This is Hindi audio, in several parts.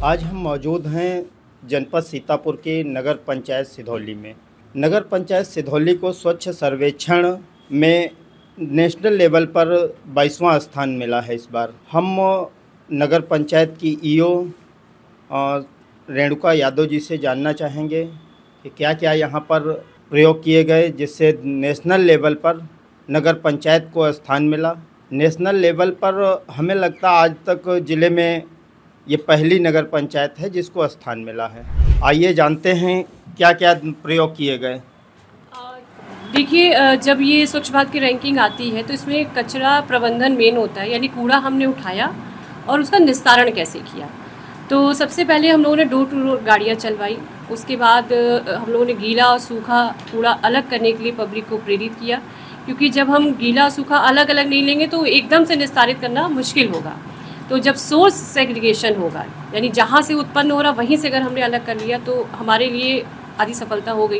आज हम मौजूद हैं जनपद सीतापुर के नगर पंचायत सिधौली में। नगर पंचायत सिधौली को स्वच्छ सर्वेक्षण में नेशनल लेवल पर 22वां स्थान मिला है। इस बार हम नगर पंचायत की ईओ रेणुका यादव जी से जानना चाहेंगे कि क्या क्या यहाँ पर प्रयोग किए गए जिससे नेशनल लेवल पर नगर पंचायत को स्थान मिला। नेशनल लेवल पर हमें लगता आज तक ज़िले में ये पहली नगर पंचायत है जिसको स्थान मिला है। आइए जानते हैं क्या क्या प्रयोग किए गए। देखिए, जब ये स्वच्छ भारत की रैंकिंग आती है तो इसमें कचरा प्रबंधन मेन होता है, यानी कूड़ा हमने उठाया और उसका निस्तारण कैसे किया। तो सबसे पहले हम लोगों ने डोर टू डोर गाड़ियाँ चलवाई। उसके बाद हम लोगों ने गीला और सूखा कूड़ा अलग करने के लिए पब्लिक को प्रेरित किया, क्योंकि जब हम गीला और सूखा अलग अलग नहीं लेंगे तो एकदम से निस्तारित करना मुश्किल होगा। तो जब सोर्स सेग्रीगेशन होगा, यानी जहाँ से उत्पन्न हो रहा वहीं से अगर हमने अलग कर लिया तो हमारे लिए आधी सफलता हो गई।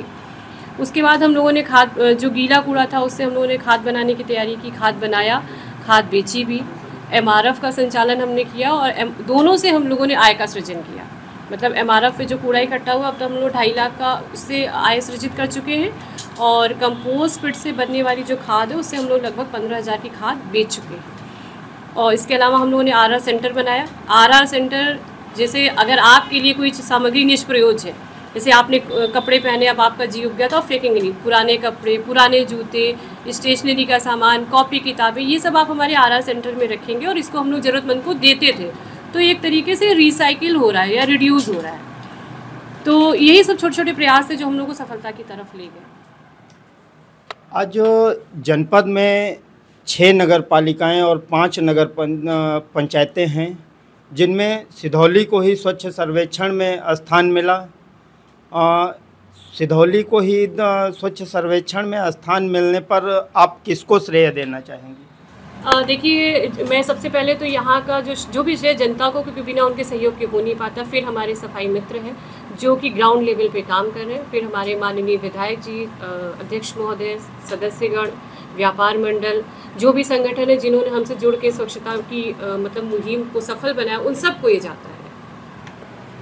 उसके बाद हम लोगों ने खाद, जो गीला कूड़ा था उससे हम लोगों ने खाद बनाने की तैयारी की, खाद बनाया, खाद बेची भी। एमआरएफ का संचालन हमने किया और दोनों से हम लोगों ने आय का सृजन किया। मतलब एमआरएफ पे जो कूड़ा इकट्ठा हुआ, अब तो हम लोग 2.5 लाख का उससे आय सृजित कर चुके हैं, और कंपोस्ट पिट से बनने वाली जो खाद है उससे हम लोग लगभग 15,000 की खाद बेच चुके हैं। और इसके अलावा हम लोगों ने आरआर सेंटर बनाया। आरआर सेंटर जैसे अगर आपके लिए कोई सामग्री निष्प्रयोज्य है, जैसे आपने कपड़े पहने, अब आपका जी उग गया तो आप फेंकेंगे नहीं, पुराने कपड़े, पुराने जूते, स्टेशनरी का सामान, कॉपी किताबें, ये सब आप हमारे आरआर सेंटर में रखेंगे और इसको हम लोग ज़रूरतमंद को देते थे। तो एक तरीके से रिसाइकिल हो रहा है या रिड्यूस हो रहा है। तो यही सब छोटे छोटे प्रयास थे जो हम लोग को सफलता की तरफ ले गए। आज जनपद में 6 नगर पालिकाएँ और 5 नगर पंचायतें हैं, जिनमें सिधौली को ही स्वच्छ सर्वेक्षण में स्थान मिला। सिधौली को ही स्वच्छ सर्वेक्षण में स्थान मिलने पर आप किसको श्रेय देना चाहेंगी? देखिए, मैं सबसे पहले तो यहाँ का जो भी श्रेय जनता को, क्योंकि बिना उनके सहयोग के हो नहीं पाता। फिर हमारे सफाई मित्र हैं जो कि ग्राउंड लेवल पे काम कर रहे हैं। फिर हमारे माननीय विधायक जी, अध्यक्ष महोदय, सदस्यगण, व्यापार मंडल, जो भी संगठन है जिन्होंने हमसे जुड़ के स्वच्छता की मतलब मुहिम को सफल बनाया, उन सबको ये जाता है।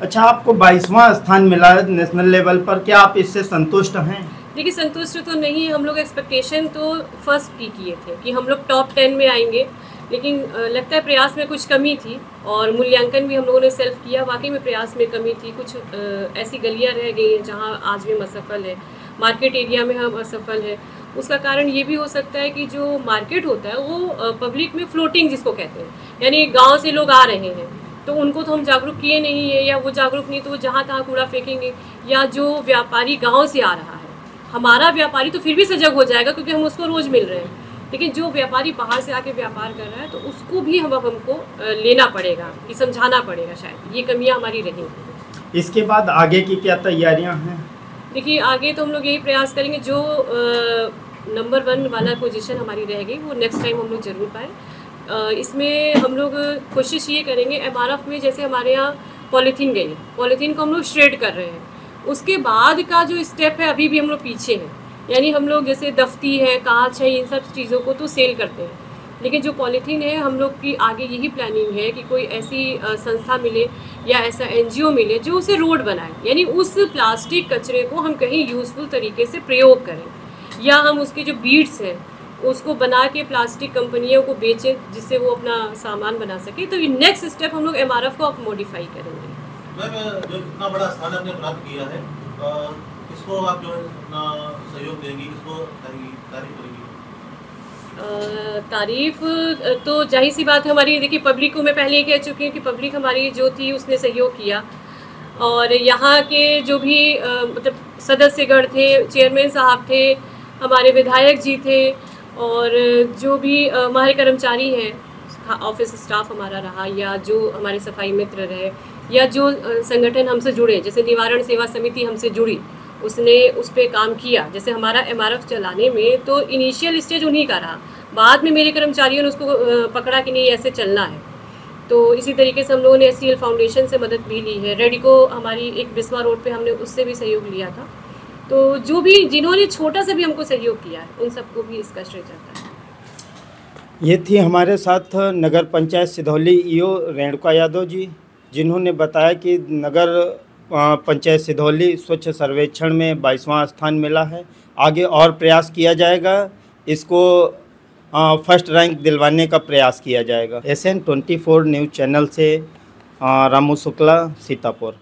अच्छा, आपको 22वां स्थान मिला है नेशनल लेवल पर, क्या आप इससे संतुष्ट हैं? देखिए, संतुष्ट तो नहीं है। हम लोग एक्सपेक्टेशन तो फर्स्ट की किए थे कि हम लोग टॉप 10 में आएंगे, लेकिन लगता है प्रयास में कुछ कमी थी और मूल्यांकन भी हम लोगों ने सेल्फ किया। वाकई में प्रयास में कमी थी। कुछ ऐसी गलियां रह गई हैं जहां आज भी हम असफल है, मार्केट एरिया में हम असफल है। उसका कारण ये भी हो सकता है कि जो मार्केट होता है वो पब्लिक में फ्लोटिंग जिसको कहते हैं, यानी गाँव से लोग आ रहे हैं तो उनको तो हम जागरूक किए नहीं है, या वो जागरूक नहीं तो वो जहाँ तहाँ कूड़ा फेंकेंगे। या जो व्यापारी गाँव से आ रहा है, हमारा व्यापारी तो फिर भी सजग हो जाएगा क्योंकि हम उसको रोज़ मिल रहे हैं, लेकिन जो व्यापारी बाहर से आके व्यापार कर रहा है तो उसको भी हमको लेना पड़ेगा, कि समझाना पड़ेगा। शायद ये कमियां हमारी रहेंगी। इसके बाद आगे की क्या तैयारियां हैं? देखिए, आगे तो हम लोग यही प्रयास करेंगे, जो नंबर 1 वाला पोजीशन हमारी रह गई वो नेक्स्ट टाइम हम लोग जरूर पाएँ। इसमें हम लोग कोशिश ये करेंगे, एमआरएफ में जैसे हमारे यहाँ पॉलीथीन गई, पॉलीथीन को हम लोग श्रेड कर रहे हैं। उसके बाद का जो स्टेप है अभी भी हम लोग पीछे हैं, यानी हम लोग जैसे दफ्ती है, कांच है, इन सब चीज़ों को तो सेल करते हैं, लेकिन जो पॉलीथीन है हम लोग की आगे यही प्लानिंग है कि कोई ऐसी संस्था मिले या ऐसा एनजीओ मिले जो उसे रोड बनाए, यानी उस प्लास्टिक कचरे को हम कहीं यूज़फुल तरीके से प्रयोग करें, या हम उसके जो बीड्स हैं उसको बना के प्लास्टिक कंपनियों को बेचें जिससे वो अपना सामान बना सके। तो ये नेक्स्ट स्टेप हम लोग एमआरएफ को अब मॉडिफाई करेंगे। मैम, जो इतना बड़ा स्थान आपने प्राप्त किया है, इसको आप जो सहयोग देंगी, इसको तारीफ करेंगी? तारीफ तो जाहिर सी बात है हमारी। देखिए, पब्लिक को मैं पहले ही कह चुकी हूँ कि पब्लिक हमारी जो थी उसने सहयोग किया, और यहाँ के जो भी मतलब सदस्यगण थे, चेयरमैन साहब थे, हमारे विधायक जी थे, और जो भी हमारे कर्मचारी हैं, ऑफिस स्टाफ हमारा रहा, या जो हमारे सफाई मित्र रहे, या जो संगठन हमसे जुड़े, जैसे निवारण सेवा समिति हमसे जुड़ी, उसने उस पर काम किया। जैसे हमारा एमआरएफ चलाने में तो इनिशियल स्टेज उन्हीं का रहा, बाद में मेरे कर्मचारियों ने उसको पकड़ा कि नहीं ऐसे चलना है। तो इसी तरीके से हम लोगों ने SCL फाउंडेशन से मदद भी ली है। रेडिको हमारी एक बिस्वा रोड पे हमने उससे भी सहयोग लिया था। तो जो भी जिन्होंने छोटा सा भी हमको सहयोग किया है उन सबको भी इसका श्रेय जाता है। ये थी हमारे साथ नगर पंचायत सिधौली ईओ रेणुका यादव जी। जिन्होंने बताया कि नगर पंचायत सिधौली स्वच्छ सर्वेक्षण में 22वां स्थान मिला है। आगे और प्रयास किया जाएगा, इसको फर्स्ट रैंक दिलवाने का प्रयास किया जाएगा। SN 24 न्यूज़ चैनल से रामू शुक्ला, सीतापुर।